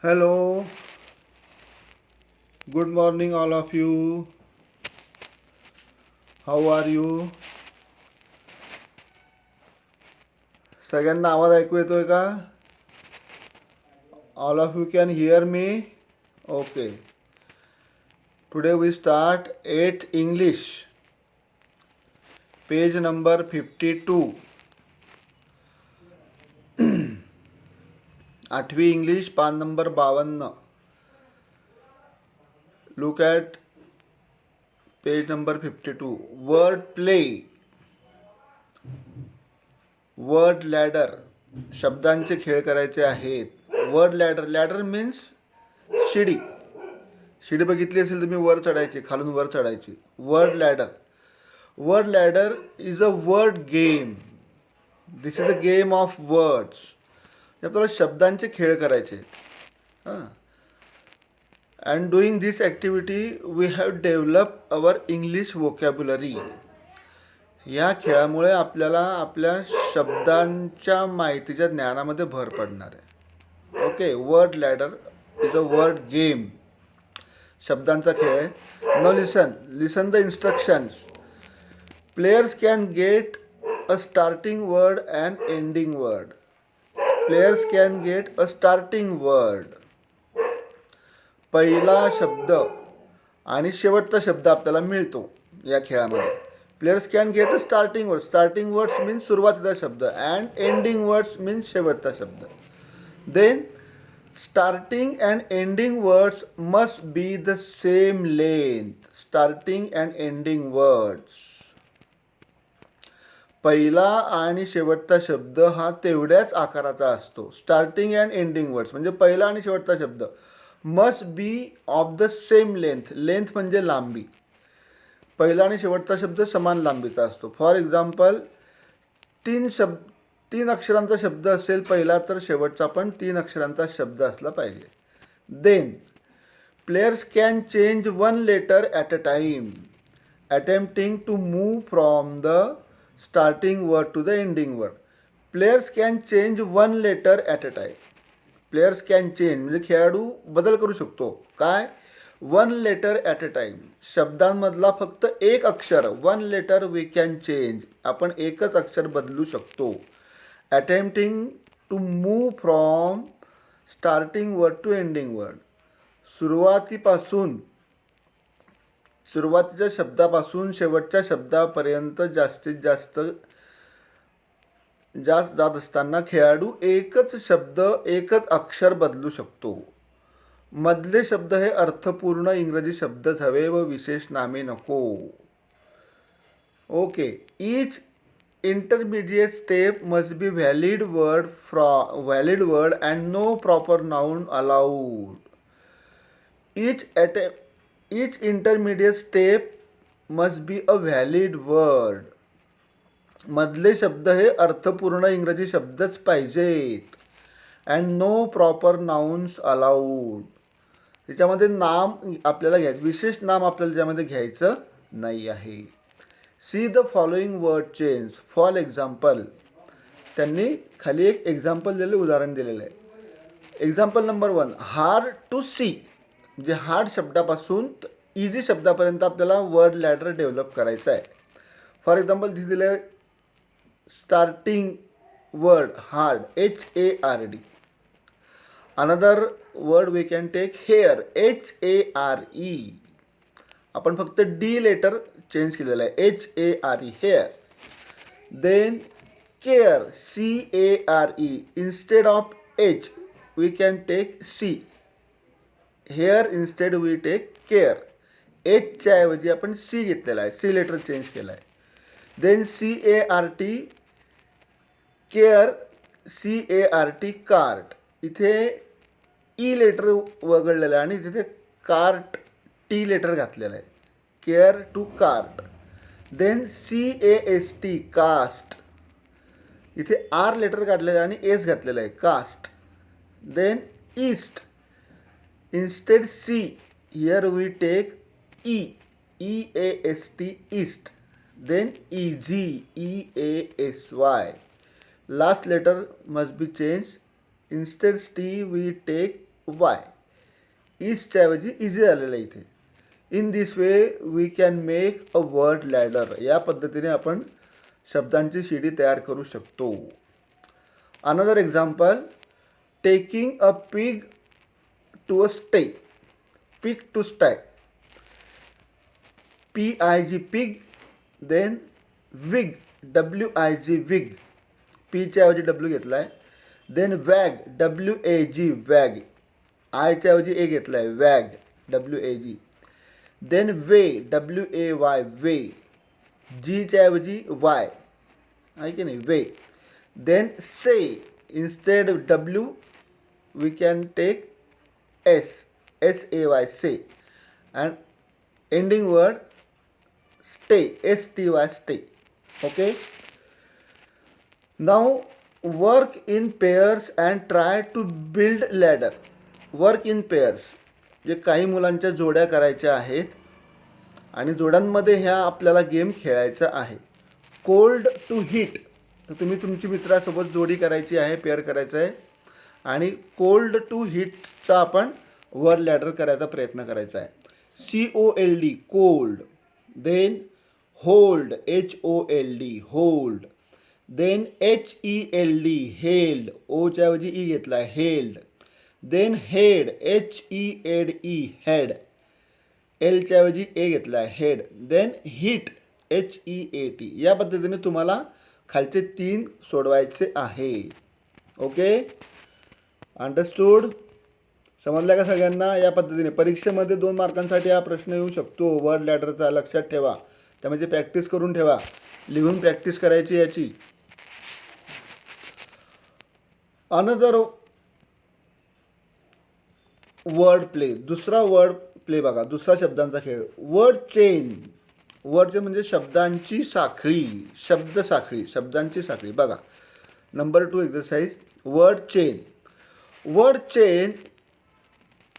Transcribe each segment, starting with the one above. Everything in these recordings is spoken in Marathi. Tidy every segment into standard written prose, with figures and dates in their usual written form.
Hello, good morning, all of you. How are you? सगळ्यांना आवाज ऐकू येतोय का? All of you can hear me? Okay. Today we start 8th English, page number 52. 8वी English पान number 52. Look at page number 52. Word play. Word ladder, शब्दांचे खेळ करायचे आहेत. वर्ड लॅडर, लॅडर मीन्स शिडी. शिडी बघितली असेल तुम्ही, वर चढायची, खालून वर चढायची. Word ladder. Word ladder is a word game. This is a game of words. आपल्याला शब्दांचे खेळ करायचे आहेत. हां, and doing this activity we have develop our English vocabulary. या खेळामुळे आपल्याला आपल्या शब्दांच्या माहितीच्या ज्ञानामध्ये भर पडणार आहे. Okay, word ladder is a word game. शब्दांचा खेळ आहे. Now listen the instructions. Players can get a starting word and ending word. Players can get a starting word. पहिला शब्द आणि शेवटचा शब्द आपल्याला मिळतो या खेळामध्ये. Players can get a starting word. Starting words means सुरुवातीचा शब्द, अँड एंडिंग वर्ड्स मीन्स शेवटचा शब्द. Then starting and ending words must be the same length. Starting and ending words, पहिला आणि शेवटचा शब्द हा तेवढ्याच आकाराचा असतो. स्टार्टिंग अँड एंडिंग वर्ड्स म्हणजे पहिला आणि शेवटचा शब्द must be of the same length. Length म्हणजे लांबी. पहिला आणि शेवटचा शब्द समान लांबीचा असतो. फॉर एक्झाम्पल, तीन अक्षरांचा शब्द असेल पहिला, तर शेवटचा पण 3 अक्षरांचा शब्द असला पाहिजे. Then players can change 1 letter at a time, attempting to move from the starting word to the ending word. Players can change 1 letter at a time. Players can change म्हणजे खेळाडू बदल करू शकतो. काय? 1 लेटर ॲट अ टाईम. शब्दांमधला फक्त एक अक्षर, 1 लेटर वी कॅन चेंज. आपण एकच अक्षर बदलू शकतो. Attempting to move from starting word to ending word. सुरुवातीच्या शब्दापासून शेवटच्या शब्दापर्यंत जास्तीत जास्त जात असताना खेळाडू एकच शब्द, एकच अक्षर बदलू शकतो. मधले शब्द हे अर्थपूर्ण इंग्रजी शब्दच हवे व विशेष नामे नको. Okay. Each intermediate step must be valid word and no proper noun allowed. Each intermediate step must be a valid word. मधले शब्द हे अर्थपूर्ण इंग्रजी शब्दच पाहिजेत. And no proper nouns allowed. त्याच्यामध्ये नाम आपल्याला घ्यायचं, विशेष नाम आपल्याला त्यामध्ये घ्यायचं नाही आहे. See the following word change. For example, त्यांनी खाली एक एक्झाम्पल दिलेलं, उदाहरण दिलेलं आहे. Example number 1, hard to see. म्हणजे हार्ड शब्दापासून इझी शब्दापर्यंत आपल्याला वर्ड लॅडर डेव्हलप करायचं आहे. फॉर एक्झाम्पल दिलेलं आहे starting word hard, HARD. Another word we can take hare, HARE. आपण फक्त D लेटर चेंज केलेलं आहे, HARE, hare. Then care, CARE. Instead of H we can take C. Hare instead we take care. Hच्या ऐवजी आपण C घेतलेला आहे, C लेटर चेंज केला आहे. Then CART, care, CART, cart. इथे E लेटर वगळलेलं आहे आणि तिथे कार्ट, T लेटर घातलेलं आहे. Care to cart. Then CAST, cast. इथे R लेटर काढलेलं आहे आणि S घातलेलं आहे, cast. Then east, instead C, here we take E, EAST, east. Then EG, EASY. Last letter must be changed. Instead T we take Y. इजच्या ऐवजी इझी आलेलं इथे. In this way we can make a word ladder. या पद्धतीने आपण शब्दांची शिडी तयार करू शकतो. Another example, taking a pig to a sty. Pig to sty, PIG pig. Then wig, WIG wig, पीच्या ऐवजी W घेतला आहे. देन वॅग, WAG वॅग, आयच्या ऐवजी ए घेतला आहे, wag, WAG. Then way, WAY way, जीच्या ऐवजी वाय, आहे की नाही, way. Then say, instead W we can take SAY say. And ending word sty, STY sty. Okay. Now work in pairs and try to build ladder. Work in pairs, जे काही मुलांच्या जोड्या करायच्या आहेत आणि जोड्यांमध्ये ह्या आपल्याला गेम खेळायचा आहे. कोल्ड टू हीट, तर तुम्ही तुमची मित्रासोबत जोडी करायची आहे, पेअर करायचं आहे आणि कोल्ड टू हीटचा आपण वर्ड लॅडर करायचा प्रयत्न करायचा आहे. COLD cold. Then hold, HOLD hold. Then HELD held, ओच्या ऐवजी ई घेतला आहे, held. Then head, HEAD head, एलच्या ऐवजी ए घेतला आहे, हेड. Then heat, HEAT. या पद्धतीने तुम्हाला खालचे 3 सोडवायचे आहे. Okay, understood? समजलं का सगळ्यांना? या पद्धतीने परीक्षेमध्ये 2 मार्कांसाठी हा प्रश्न येऊ शकतो वर्ड लॅडरचा. लक्षात ठेवा, त्यामध्ये प्रॅक्टिस करून ठेवा, लिहून प्रॅक्टिस करायची याची. अनदर वर्ड प्ले, दुसरा वर्ड प्ले बघा, दुसरा शब्दांचा खेळ. Word chain. वर्ड चेन म्हणजे शब्दांची साखळी, शब्द साखळी, शब्दांची साखळी. बघा, number 2 exercise, word chain. Word chain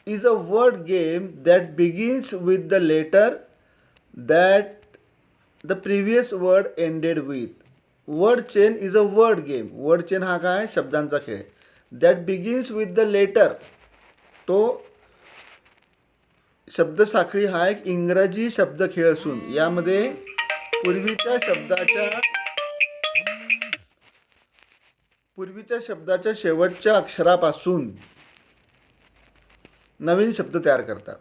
is a word game that begins with the letter that the previous word ended with. Word chain is a word game. Word chain हा काय? शब्दांचा खेळ. That begins with the letter. तो शब्द साखळी हा एक इंग्रजी शब्द खेळ असून यामध्ये पूर्वीच्या शब्दाच्या शेवटच्या अक्षरापासून नवीन शब्द तयार करतात.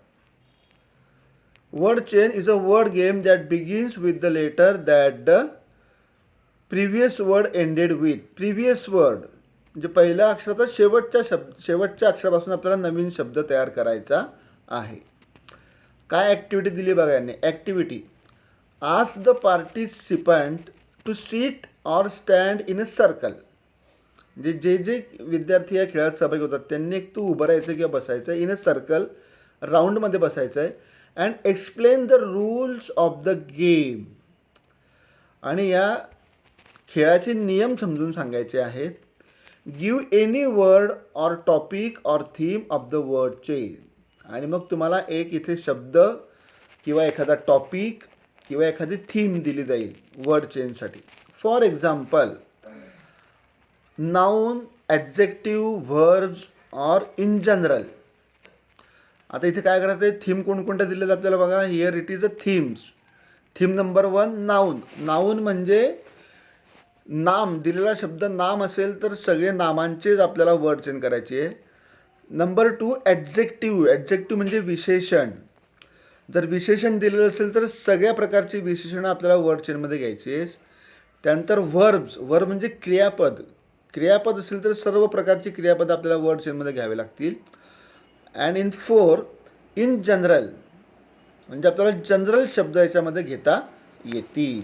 Word chain is a word game that begins with the letter that the previous word ended with. Previous word म्हणजे पहिल्या अक्षराचा शेवटच्या अक्षरापासून आपल्याला नवीन शब्द तयार करायचा आहे. काय ॲक्टिव्हिटी दिली बघा यांनी. Activity, ask the participant to sit or stand in a circle. म्हणजे जे विद्यार्थी या खेळात सहभागी होतात त्यांनी एक तू उभं राहायचं किंवा बसायचं इन अ सर्कल, राऊंडमध्ये बसायचं आहे. And explain the rules of the game. आणि या खेळाचे नियम समजून सांगायचे आहेत. Give any word or topic or theme of the word chain. आणि मग तुम्हाला एक इथे शब्द किंवा एखादा टॉपिक किंवा एखादी थीम दिली जाईल वर्ड चेनसाठी. For example, noun, adjective, verbs or in general. आता इथे काय करायचं आहे, थीम कोणकोणत्या दिलेलं आपल्याला बघा. Here it is a themes. Theme number 1 noun. Noun म्हणजे नाम, दिलेला शब्द नाम असेल तर सगळे नामांचेच आपल्याला वर्ड चेन करायची आहे. Number 2 adjective. ॲडजेक्टिव्ह म्हणजे विशेषण. जर विशेषण दिलेलं असेल तर सगळ्या प्रकारची विशेषणं आपल्याला वर्ड चेनमध्ये घ्यायची आहे. त्यानंतर व्हर्ब्स. वर्ब म्हणजे क्रियापद. क्रियापद असेल तर सर्व प्रकारची क्रियापद आपल्याला वर्ड चेनमध्ये घ्यावे लागतील. अँड इन 4 इन जनरल म्हणजे आपल्याला जनरल शब्द याच्यामध्ये घेता येतील.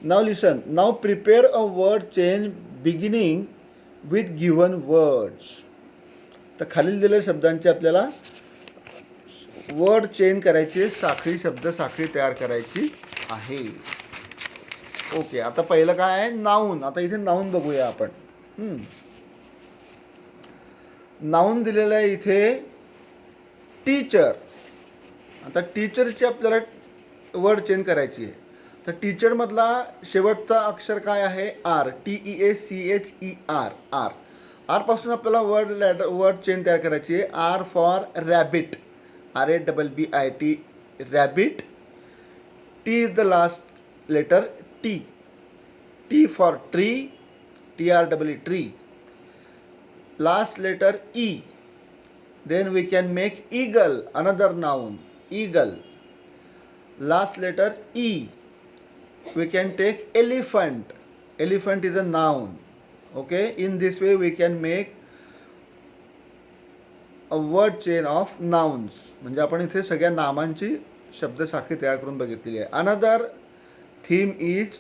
Now listen. Now prepare a word chain beginning with given words. तर खालील दिलेल्या शब्दांची आपल्याला वर्ड चेन करायची, साखळी शब्द साखळी तयार करायची आहे. ओके, आता पहिलं काय आहे, नाऊन. आता इथे नाऊन बघूया आपण. नाऊन दिलेलं आहे इथे टीचर. आता टीचरची आपल्याला वर्ड चेन करायची आहे. तर टीचरमधला शेवटचा अक्षर काय आहे, आर. TEACHER, R. आरपासून आपल्याला वर्ड चेन तयार करायची आहे. R for rabbit, RABBIT, rabbit. T is the last letter, T. T for tree, TREE, tree. Last letter E. Then we can make eagle, another noun, eagle. Last letter E. We can take elephant. Elephant is a noun. Okay, in this way we can make a word chain of nouns. म्हणजे आपण इथे सगळ्या नामांची शब्दसाखळी तयार करून बघितलेली आहे. Another theme is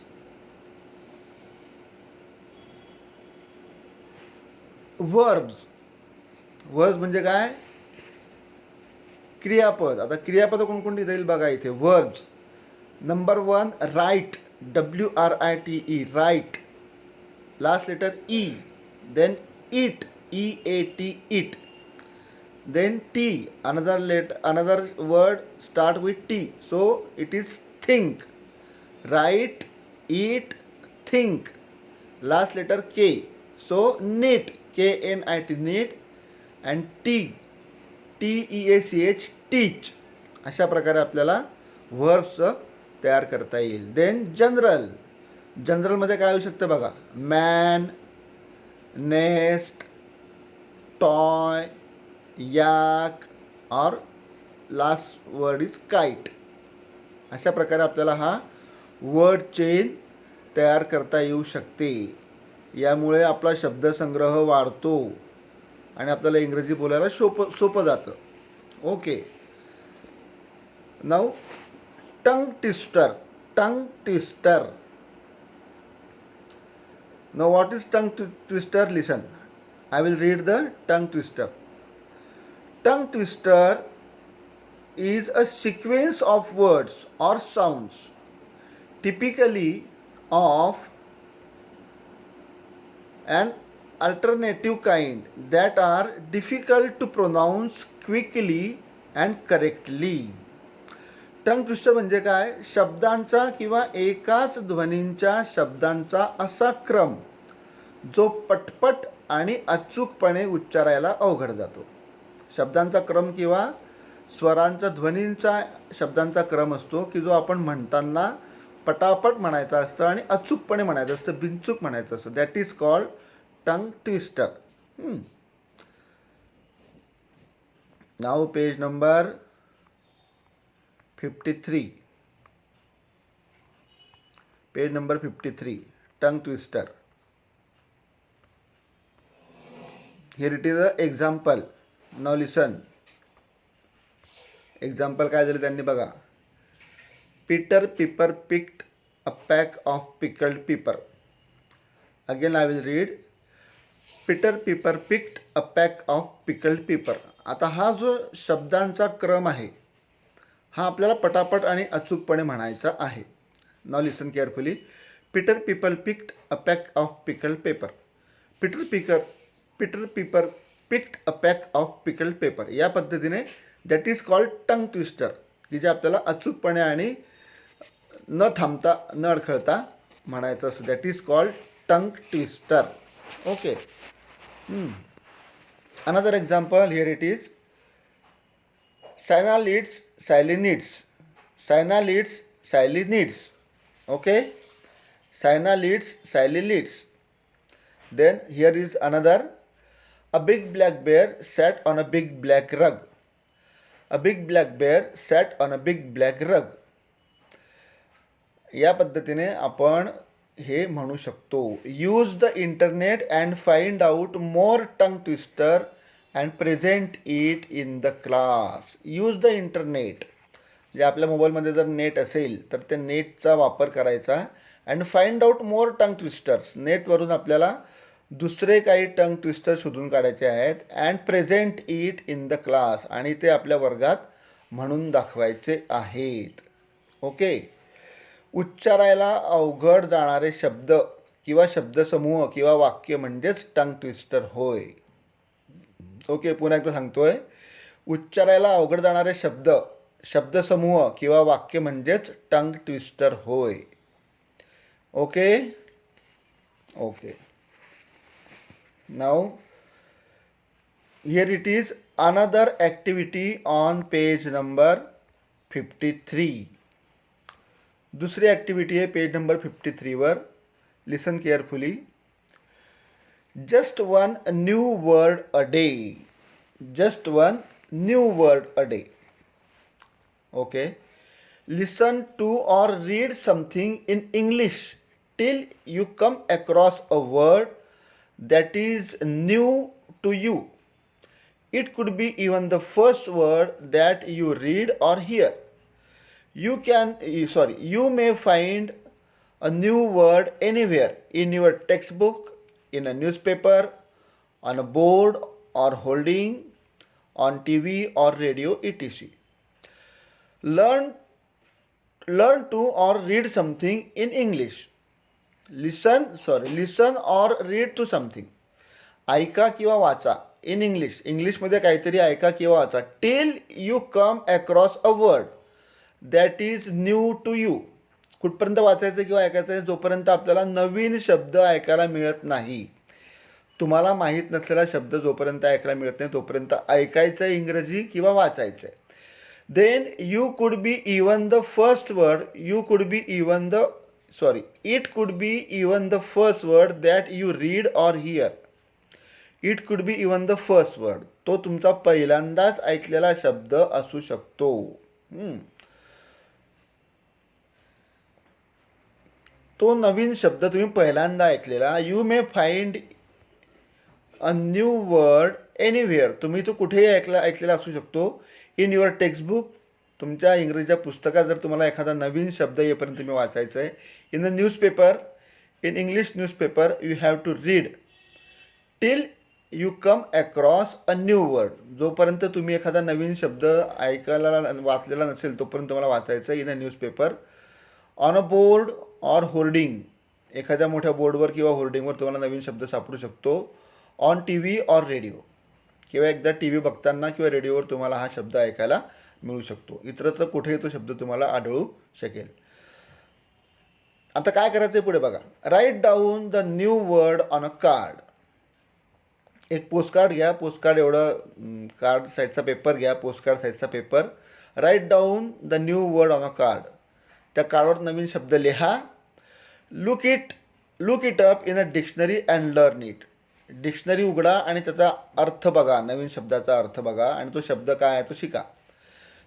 verbs. Verbs म्हणजे काय? क्रियापद. आता क्रियापद कोणकोणती येईल बघा इथे. Verbs. Number 1 write, WRITE, write. Last letter E. Then eat, EAT, eat. Then T, another word start with T, so it is think. Write, eat, think. Last letter K, so knit, KNIT, knit. And TEACH, teach. अशा प्रकारे आपल्याला वर्ब्स तयार करता येईल. Then general. जनरलमध्ये काय होऊ शकतं बघा. मॅन, नेस्ट, टॉय, याक, और लास्ट वर्ड इज काइट. अशा प्रकारे आपल्याला हा वर्ड चेन तयार करता येऊ शकते. यामुळे आपला शब्दसंग्रह वाढतो आणि आपल्याला इंग्रजी बोलायला सोपं जातं. Okay. Now tongue twister. Tongue twister. Now what is tongue twister? Listen, I will read the tongue twister. Tongue twister is a sequence of words or sounds, typically of an alternative kind, that are difficult to pronounce quickly and correctly. Tongue twister म्हणजे काय? शब्दांचा किंवा एकाच ध्वनींच्या शब्दांचा असा क्रम जो पटपट आणि अचूकपणे उच्चारायला अवघड जातो. शब्दांचा क्रम किंवा स्वरांचा, ध्वनींचा शब्दांचा क्रम असतो की जो आपण म्हणताना पटापट म्हणायचा असतं आणि अचूकपणे म्हणायचं असतं, बिनचूक म्हणायचं असतं. That is called tongue twister. Now page number 53. Page number 53. Tongue twister. Here it is a example. Now listen. Example काय झालं त्यांनी बघा. Peter Piper picked a pack of pickled pepper. Again I will read. Peter Piper picked a pack of pickled pepper. आता हा जो शब्दांचा क्रम आहे हा आपल्याला पटापट आणि अचूकपणे म्हणायचा आहे. Now listen carefully. Peter Piper picked a pack of pickled pepper. Peter Piper picked a pack of pickled pepper. या पद्धतीने that is called tongue twister, की जे आपल्याला अचूकपणे आणि न थांबता न अडखळता म्हणायचं असतं. That is called tongue twister. Okay. Another example. Here it is. Sina leads, Sally needs. Sina leads, Sally needs. Okay. Sina leads, Sally leads. Then here is another. A big black bear sat on a big black rug. A big black bear sat on a big black rug. या पद्धतीने आपण हे म्हणू शकतो. Use the internet and find out more tongue twister and present it in the class. Use the internet. जे आपल्या मोबाईलमध्ये जर नेट असेल तर त्या नेटचा वापर करायचा. And find out more tongue twisters. नेटवरून आपल्याला दुसरे काही टंग ट्विस्टर शोधून काढायचे आहेत. And present it in the class. आणि ते आपल्या वर्गात म्हणून दाखवायचे आहेत. ओके. उच्चारायला अवघड जाणारे शब्द किंवा शब्दसमूह किंवा वाक्य म्हणजेच टंग ट्विस्टर होय. ओके. पुन्हा एकदा सांगतोय. उच्चारायला अवघड जाणारे शब्द, शब्दसमूह किंवा वाक्य म्हणजेच टंग ट्विस्टर होय. Okay. Okay. Now Here it is another activity on page number 53. दुसरी ॲक्टिव्हिटी आहे पेज नंबर 53 वर. Listen carefully. Just one new word a day. Just one new word a day. Okay. Listen to or read something in English till you come across a word that is new to you. It could be even the first word that you read or hear. You may find a new word anywhere in your textbook, in a newspaper, on a board or holding, on TV or radio, etc. Learn to or read something in English. Listen or read to something. ऐका किंवा वाचा इन इंग्लिश. इंग्लिशमध्ये काहीतरी ऐका किंवा वाचा. Till you come across a word that is new to you. कुठपर्यंत वाचायचं किंवा ऐकायचं आहे? जोपर्यंत आपल्याला नवीन शब्द ऐकायला मिळत नाही. तुम्हाला माहीत नसलेला शब्द जोपर्यंत ऐकायला मिळत नाही तोपर्यंत ऐकायचं आहे इंग्रजी किंवा वाचायचं आहे. Then you could be even the first word, it could be even the first word that you read or hear. It could be even the first word. तो तुमचा पहिल्यांदाच ऐकलेला शब्द असू शकतो. तो नवीन शब्द तुम्ही पहिल्यांदा ऐकलेला. You may find a new word anywhere. तुम्ही तो कुठेही ऐकलेला असू शकतो. In your textbook. तुमच्या इंग्रजीच्या पुस्तकात जर तुम्हाला एखादा नवीन शब्द येईपर्यंत तुम्ही वाचायचं आहे. In the newspaper, in English newspaper you have to read till you come across a new word. जोपर्यंत तुम्ही एखादा नवीन शब्द ऐकायला वाचलेला नसेल तोपर्यंत तुम्हाला वाचायचं आहे. In a newspaper, on a board or hoarding. एखाद्या मोठ्या बोर्डवर किंवा होर्डिंगवर तुम्हाला नवीन शब्द सापडू शकतो. On T V or radio. किंवा एकदा टी व्ही बघताना किंवा रेडिओवर तुम्हाला हा शब्द ऐकायला मिळू शकतो. इतरत्र कुठेही तो शब्द तुम्हाला आढळू शकेल. आता काय करायचं आहे पुढे बघा. Write down the new word on a card. एक पोस्टकार्ड घ्या. पोस्टकार्ड एवढं कार्ड साईजचा पेपर घ्या. पोस्टकार्ड साईजचा paper. Write down the new word on a card. त्या कार्डवर नवीन शब्द लिहा. Look it up in a dictionary and learn it. Dictionary उघडा आणि त्याचा अर्थ बघा. नवीन शब्दाचा अर्थ बघा आणि तो शब्द काय आहे तो शिका.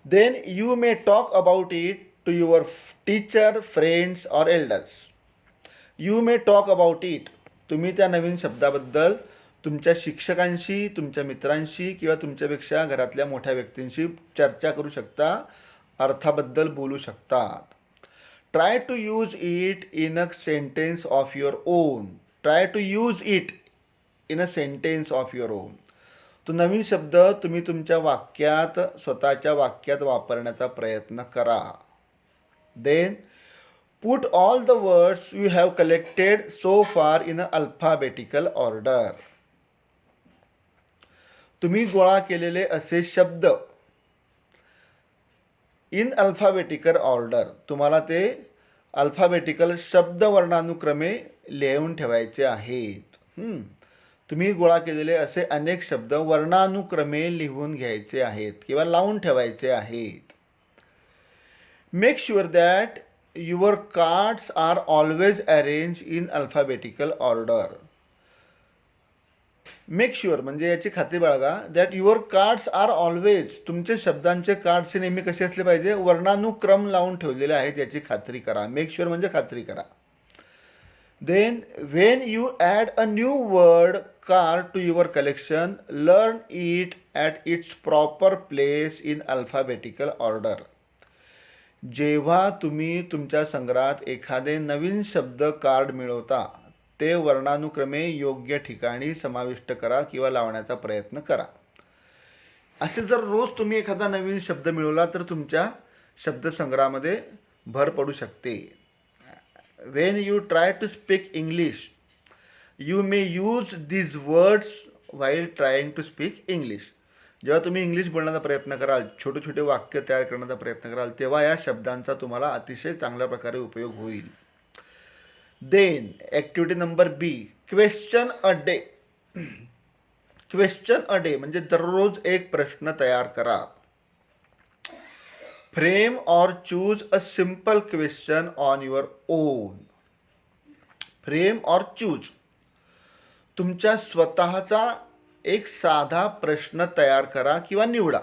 Then you may talk about it to your teacher, friends or elders. You may talk about it. तुम्ही त्या नवीन शब्दाबद्दल तुमच्या शिक्षकांशी, तुमच्या मित्रांशी किंवा तुमच्यापेक्षा घरातल्या मोठ्या व्यक्तींशी चर्चा करू शकता. अर्थाबद्दल बोलू शकतात. Try to use it in a sentence of your own. Try to use it in a sentence of your own. तो नवीन शब्द तुम्ही तुमच्या वाक्यात, स्वतःच्या वाक्यात वापरण्याचा प्रयत्न करा. Then put all the words you have collected so far in a alphabetical order. तुम्ही गोळा केलेले असे शब्द इन अल्फाबेटिकल ऑर्डर. तुम्हाला ते अल्फाबेटिकल शब्द वर्णानुक्रमे लिहून ठेवायचे आहेत. तुम्ही गोळा केलेले असे अनेक शब्द वर्णानुक्रमे लिहून घ्यायचे आहेत किंवा लावून ठेवायचे आहेत. Make sure that your cards are always arrange in alphabetical order. Make sure म्हणजे याची खात्री बाळगा. That your cards are always. तुमचे शब्दांचे कार्ड्स नेहमी कसे असले पाहिजे? वर्णानुक्रम लावून ठेवलेले आहेत याची खात्री करा. मेक शुअर म्हणजे खात्री करा. Then when you add a new word card to your collection, learn it at its proper place in alphabetical order. जेव्हा तुम्ही तुमच्या संग्रहात एखादे नवीन शब्द कार्ड मिळवता ते वर्णानुक्रमे योग्य ठिकाणी समाविष्ट करा किंवा लावण्याचा प्रयत्न करा. असे जर रोज तुम्ही एखादा नवीन शब्द मिळवला तर तुमच्या शब्दसंग्रहामध्ये भर पडू शकते. When you try to speak English, you may use these words while trying to speak English. जेव्हा तुम्ही इंग्लिश बोलण्याचा प्रयत्न कराल, छोटे छोटे वाक्य तयार करण्याचा प्रयत्न कराल, तेव्हा या शब्दांचा तुम्हाला अतिशय चांगल्या प्रकारे उपयोग होईल. Then activity number B, question a day. Question a day म्हणजे दररोज एक प्रश्न तयार करा. Frame or choose a simple question on your own. Frame or choose, तुमच्या स्वतःचा एक साधा प्रश्न तयार करा किंवा निवडा.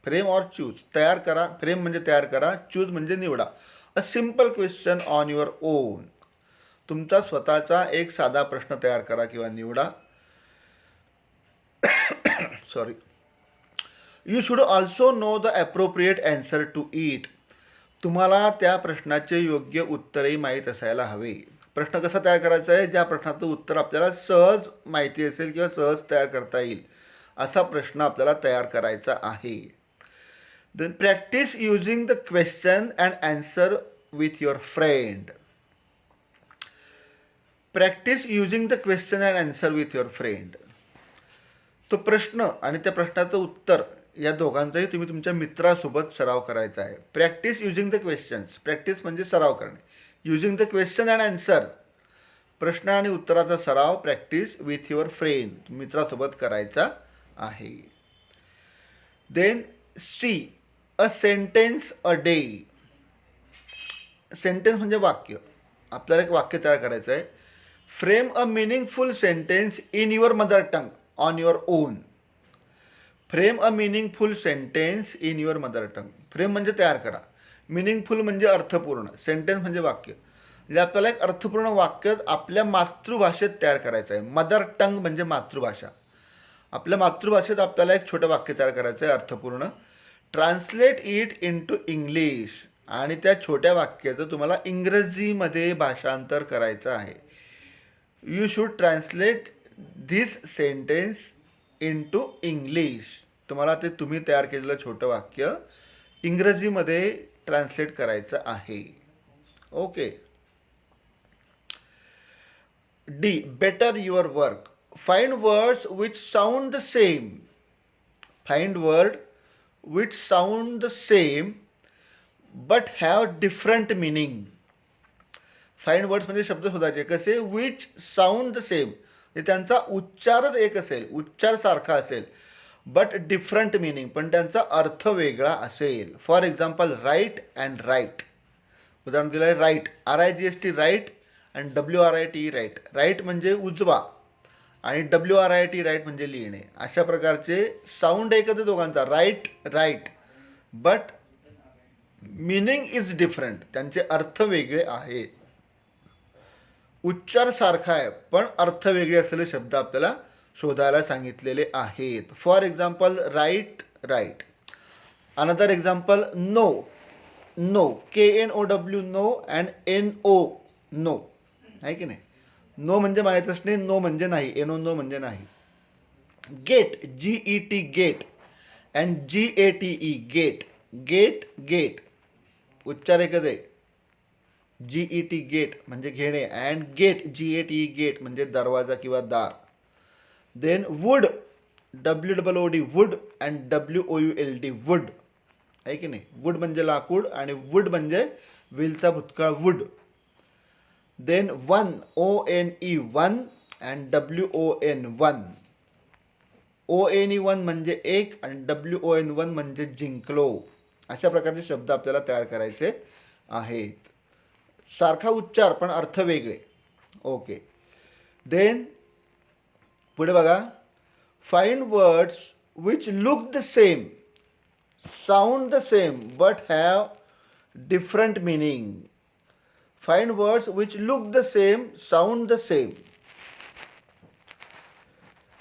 फ्रेम और चूज, तयार करा. फ्रेम म्हणजे तयार करा, चूज म्हणजे निवडा. A simple question on your own, तुमचा स्वतःचा एक साधा प्रश्न तयार करा किंवा निवडा. Sorry. You should also know the appropriate answer to it. तुम्हाला त्या प्रश्नाचे योग्य उत्तरही माहीत असायला हवे. प्रश्न कसा तयार करायचा आहे, ज्या प्रश्नाचं उत्तर आपल्याला सहज माहिती असेल किंवा सहज तयार करता येईल असा प्रश्न आपल्याला तयार करायचा आहे. Then practice using the question and answer with your friend. Practice using the question and answer with your friend. तो प्रश्न आणि त्या प्रश्नाचं उत्तर या दोघांचाही तुम्ही तुमच्या मित्रासोबत सराव करायचा आहे. Practice using the questions, practice म्हणजे सराव करणे. Using the question and answer, प्रश्न आणि उत्तराचा सराव, प्रॅक्टिस विथ युअर फ्रेंड, मित्रासोबत करायचा आहे. Then C, a sentence a day. Sentence म्हणजे वाक्य. आपल्याला एक वाक्य तयार करायचं आहे. Frame a meaningful sentence in your mother tongue on your own. Frame a meaningful sentence in your mother tongue. Frame म्हणजे तयार करा, मिनिंगफुल म्हणजे अर्थपूर्ण, सेंटेन्स म्हणजे वाक्य. म्हणजे आपल्याला एक अर्थपूर्ण वाक्य आपल्या मातृभाषेत तयार करायचं आहे. मदर टंग म्हणजे मातृभाषा. आपल्या मातृभाषेत आपल्याला एक छोटं वाक्य तयार करायचं आहे अर्थपूर्ण. Translate it into English, आणि त्या छोट्या वाक्याचं तुम्हाला इंग्रजीमध्ये भाषांतर करायचं आहे. You should translate this sentence into English. तुम्हाला ते तुम्ही तयार केलेलं छोटं वाक्य इंग्रजीमध्ये ट्रान्सलेट करायचं आहे. Okay. D, better your work. Find words which sound the same. Find word which sound the same but have different meaning. Find words म्हणजे शब्द शोधायचे कसे, विच साऊंड द सेम, त्यांचा उच्चारच एक असेल, उच्चार सारखा असेल, बट डिफरंट मिनिंग, पण त्यांचा अर्थ वेगळा असेल. For example, right and write. उदाहरण दिलं आहे, राईट, RIGHT राईट, आणि WRIT राईट. राईट म्हणजे उजवा आणि WRIT राईट म्हणजे लिहिणे. अशा प्रकारचे साऊंड एकच आहे दोघांचा, right write, but meaning is different, त्यांचे अर्थ वेगळे आहेत. उच्चार सारखा आहे पण अर्थ वेगळे असलेले शब्द आपल्याला शोधायला सांगितलेले आहेत. For example, right write. Another example, no. Know, KNOW know and NO no, आहे की नाही. नो म्हणजे माहीत असणे, नो म्हणजे नाही, NO म्हणजे नाही. Get, GET get, and GATE gate. Get gate, उच्चार एकच आहे. GET गेट म्हणजे घेणे, अँड गेट GATE गेट म्हणजे दरवाजा किंवा दार. Then wood, WOOD wood, and WOULD would, आहे की नाही. वुड म्हणजे लाकूड आणि वुड म्हणजे विलचा भूतकाळ, would. Then one, ONE one, and WON won. ONE one म्हणजे एक आणि WON वन म्हणजे जिंकलो. अशा प्रकारचे शब्द आपल्याला तयार करायचे आहेत. सारखा उच्चार पण अर्थ वेगळे. ओके. देन पुढे बघा, find words which look the same, sound the same, but have different meaning. Find words which look the same, sound the same.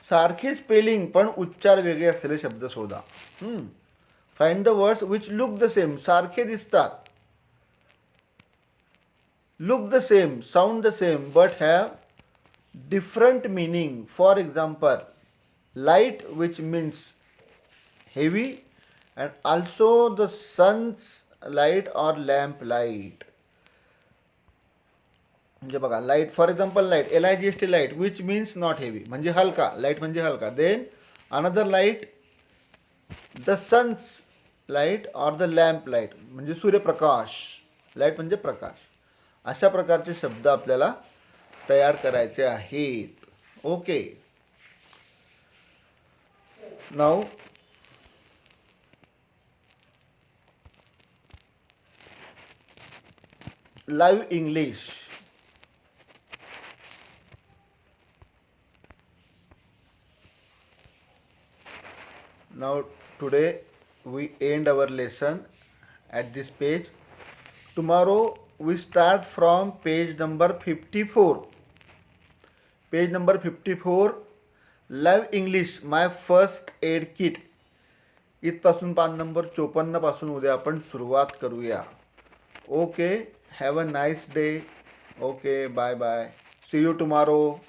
सारखी स्पेलिंग पण उच्चार वेगळे असलेले शब्द शोधा. Find the words which look the same, सारखे दिसतात, look the same, sound the same, but have different meaning. For example, light, which means heavy, and also the sun's light or lamp light. म्हणजे बघा, light, for example light, LIGHT light, which means not heavy म्हणजे हलका, लाईट म्हणजे हलका. Then another light, the sun's light or the lamp light म्हणजे सूर्यप्रकाश, लाईट म्हणजे प्रकाश. अशा प्रकारचे शब्द आपल्याला तयार करायचे आहेत. Okay. Now live English. Now today we end our lesson at this page. Tomorrow we start from page number 54. Page number 54, Live English My First Aid Kit. इथपासून पान नंबर 54 पासून उद्या आपण सुरुवात करूया. Okay, have a nice day. Okay, bye bye. See you tomorrow.